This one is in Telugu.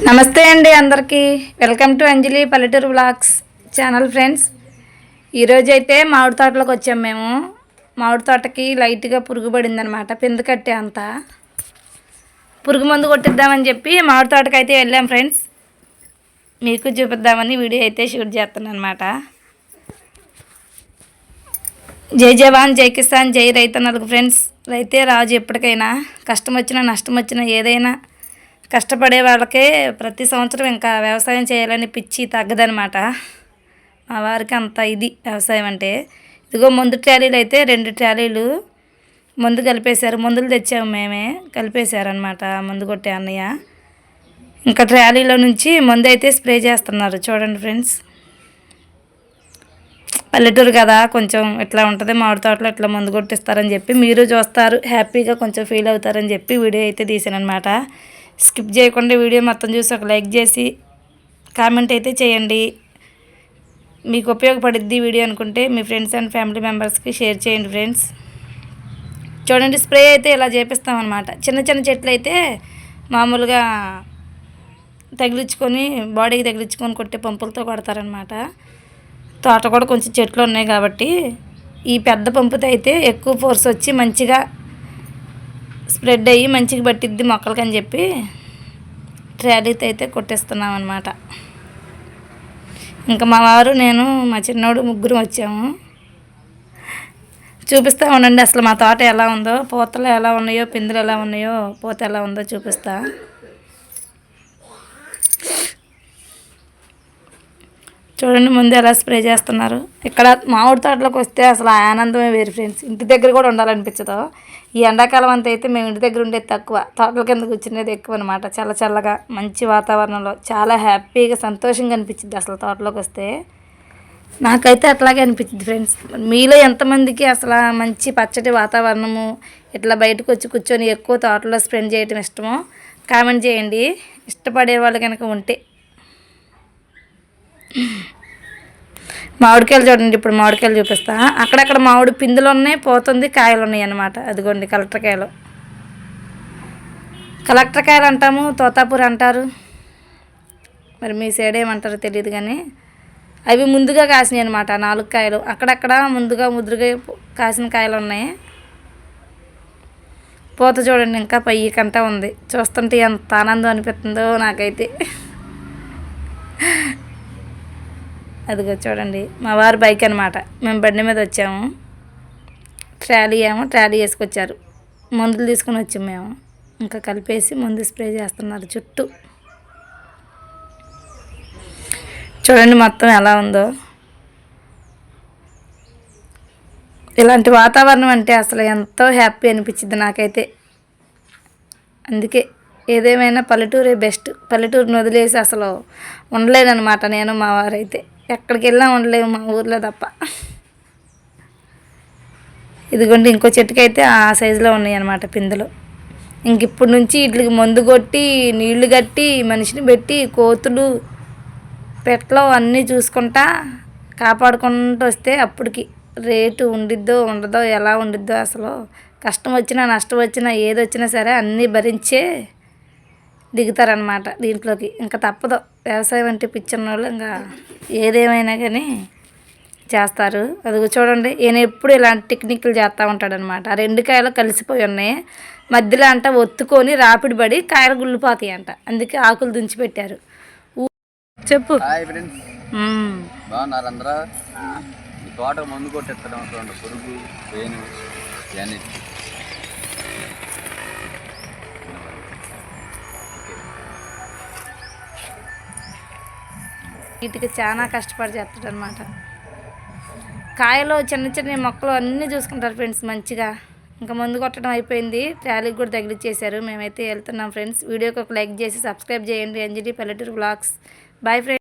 నమస్తే అండి అందరికీ. వెల్కమ్ టు అంజలి పల్లెటూరు వ్లాగ్స్ ఛానల్ ఫ్రెండ్స్. ఈరోజు అయితే మామిడి తోటలోకి వచ్చాము మేము. మామిడి తోటకి లైట్గా పురుగు పడిందనమాట, పిందు కట్టే అంతా పురుగు మందు కొట్టిద్దామని చెప్పి మామిడి తోటకి అయితే వెళ్ళాం ఫ్రెండ్స్. మీకు చూపిద్దామని వీడియో అయితే షూట్ చేస్తున్నాను అనమాట. జై జవాన్ జై కిసాన్ జై రైతన్నలకు ఫ్రెండ్స్. రైతే రాజు. ఎప్పటికైనా కష్టం వచ్చినా నష్టం వచ్చినా ఏదైనా కష్టపడే వాళ్ళకే ప్రతి సంవత్సరం ఇంకా వ్యవసాయం చేయాలని పిచ్చి తగ్గదనమాట. మా వారికి అంత ఇది వ్యవసాయం అంటే. ఇదిగో మందు ట్రాలీలు అయితే 2 ట్రాలీలు మందు కలిపేశారు. మందులు తెచ్చాము మేమే, కలిపేశారనమాట మందు కొట్టే అన్నయ్య. ఇంకా ట్రాలీలో నుంచి మందు అయితే స్ప్రే చేస్తున్నారు. చూడండి ఫ్రెండ్స్, పల్లెటూరు కదా, కొంచెం ఇట్లా ఉంటుంది. మామిడి తోటలో ఇట్లా మందు కొట్టిస్తారని చెప్పి మీరు చూస్తారు, హ్యాపీగా కొంచెం ఫీల్ అవుతారని చెప్పి వీడియో అయితే తీసాను అనమాట. స్కిప్ చేయకుండా వీడియో మొత్తం చూసి ఒక లైక్ చేసి కామెంట్ అయితే చేయండి. మీకు ఉపయోగపడుద్ది వీడియో అనుకుంటే మీ ఫ్రెండ్స్ అండ్ ఫ్యామిలీ మెంబర్స్కి షేర్ చేయండి ఫ్రెండ్స్. చూడండి, స్ప్రే అయితే ఇలా చేపిస్తామన్నమాట. చిన్న చిన్న చెట్లు అయితే మామూలుగా తగిలించుకొని బాడీకి తగిలించుకొని కొట్టే పంపులతో కొడతారనమాట. తోట కూడా కొంచెం చెట్లు ఉన్నాయి కాబట్టి ఈ పెద్ద పంపుతో అయితే ఎక్కువ ఫోర్స్ వచ్చి మంచిగా స్ప్రెడ్ అయ్యి మంచిగా పట్టిద్ది మొక్కలకని చెప్పి ట్రాలీతో అయితే కొట్టేస్తున్నాం అనమాట. ఇంకా మా వారు, నేను, మా చిన్నోడు ముగ్గురు వచ్చాము. చూపిస్తూ ఉండండి అసలు మా తోట ఎలా ఉందో, పూతలు ఎలా ఉన్నాయో, పిందులు ఎలా ఉన్నాయో, పూత ఎలా ఉందో చూపిస్తా. చూడండి ముందు ఎలా స్ప్రే చేస్తున్నారు. ఇక్కడ మామిడి తోటలోకి వస్తే అసలు ఆనందమే వేరు ఫ్రెండ్స్. ఇంటి దగ్గర కూడా ఉండాలనిపించదు. ఈ ఎండాకాలం అంతా అయితే మేము ఇంటి దగ్గర ఉండేది తక్కువ, తోటల కింద కూర్చునేది ఎక్కువ అనమాట. చల్ల చల్లగా మంచి వాతావరణంలో చాలా హ్యాపీగా సంతోషంగా అనిపించింది అసలు తోటలోకి వస్తే. నాకైతే అట్లాగే అనిపించింది ఫ్రెండ్స్. మీలో ఎంతమందికి అసలు మంచి పచ్చటి వాతావరణము ఇట్లా బయటకు వచ్చి కూర్చొని ఎక్కువ తోటలో స్పెండ్ చేయడం ఇష్టమో కామెంట్ చేయండి, ఇష్టపడే వాళ్ళు కనుక ఉంటే. మామిడికాయలు చూడండి, ఇప్పుడు మామిడికాయలు చూపిస్తా. అక్కడక్కడ మామిడి పిందులు ఉన్నాయి, పోతుంది, కాయలు ఉన్నాయి అన్నమాట. అదిగోండి కలెక్టర్ కాయలు. కలెక్టర్ కాయలు అంటాము, తోతాపూర్ అంటారు, మరి మీ సైడ్ ఏమంటారో తెలియదు. కానీ అవి ముందుగా కాసినాయి అనమాట 4 కాయలు. అక్కడక్కడ ముందుగా ముద్దుగా కాసిన కాయలు ఉన్నాయి. పూత చూడండి ఇంకా పైకంటా ఉంది. చూస్తుంటే ఎంత ఆనందం అనిపిస్తుందో నాకైతే. అదిగో చూడండి మా వారి బైక్ అనమాట. మేము బండి మీద వచ్చాము. ట్రాలీ వేసుకొచ్చారు. మందులు తీసుకొని వచ్చాము మేము. ఇంకా కలిపేసి మందు స్ప్రే చేస్తున్నారు చుట్టూ. చూడండి మొత్తం ఎలా ఉందో. ఇలాంటి వాతావరణం అంటే అసలు ఎంతో హ్యాపీ అనిపించింది నాకైతే. అందుకే ఏదేమైనా పల్లెటూరే బెస్ట్. పల్లెటూరుని వదిలేసి అసలు ఉండలేనమాట నేను, మా వారైతే. ఎక్కడికి వెళ్ళా ఉండలేము మా ఊర్లో తప్ప. ఇదిగోండి ఇంకో చెట్టుకైతే ఆ సైజులో ఉన్నాయి అన్నమాట పిందులు. ఇంక ఇప్పుడు నుంచి వీటికి మందు కొట్టి నీళ్లు కట్టి మనిషిని పెట్టి కోతులు పెట్లో అన్నీ చూసుకుంటా కాపాడుకుంటూ వస్తే అప్పటికి రేటు ఉండిద్దో ఉండదో, ఎలా ఉండిద్దో అసలు. కష్టం వచ్చినా నష్టం వచ్చినా ఏదొచ్చినా సరే అన్నీ భరించే దిగుతారనమాట దీంట్లోకి. ఇంకా తప్పదు, వ్యవసాయం అంటే పిచ్చిన వాళ్ళు ఇంకా ఏదేమైనా కానీ చేస్తారు. అది చూడండి, ఈయన ఎప్పుడు ఇలాంటి టెక్నిక్లు చేస్తూ ఉంటాడనమాట. 2 కాయలు కలిసిపోయి ఉన్నాయి, మధ్యలో అంట ఒత్తుకొని రాపిడి పడి కాయలు గుళ్ళిపోతాయి అంట. అందుకే ఆకులు దుంచి పెట్టారు. చెప్పు. బాగున్నారు అందరూ. ఈ తోట మందు కొట్టేస్తాం చూడండి, పురుగు పేను ఇవన్నీ. వీటికి చాలా కష్టపడి చేస్తాడు అనమాట. కాయలు చిన్న చిన్న మొక్కలు అన్నీ చూసుకుంటారు ఫ్రెండ్స్ మంచిగా. ఇంకా మందు కొట్టడం అయిపోయింది, ట్రాలీకి కూడా తగిలిచ్చేసారు. మేమైతే వెళ్తున్నాం ఫ్రెండ్స్. వీడియోకి ఒక లైక్ చేసి సబ్స్క్రైబ్ చేయండి. అంజలి పల్లెటూరు వ్లాగ్స్. Bye friends.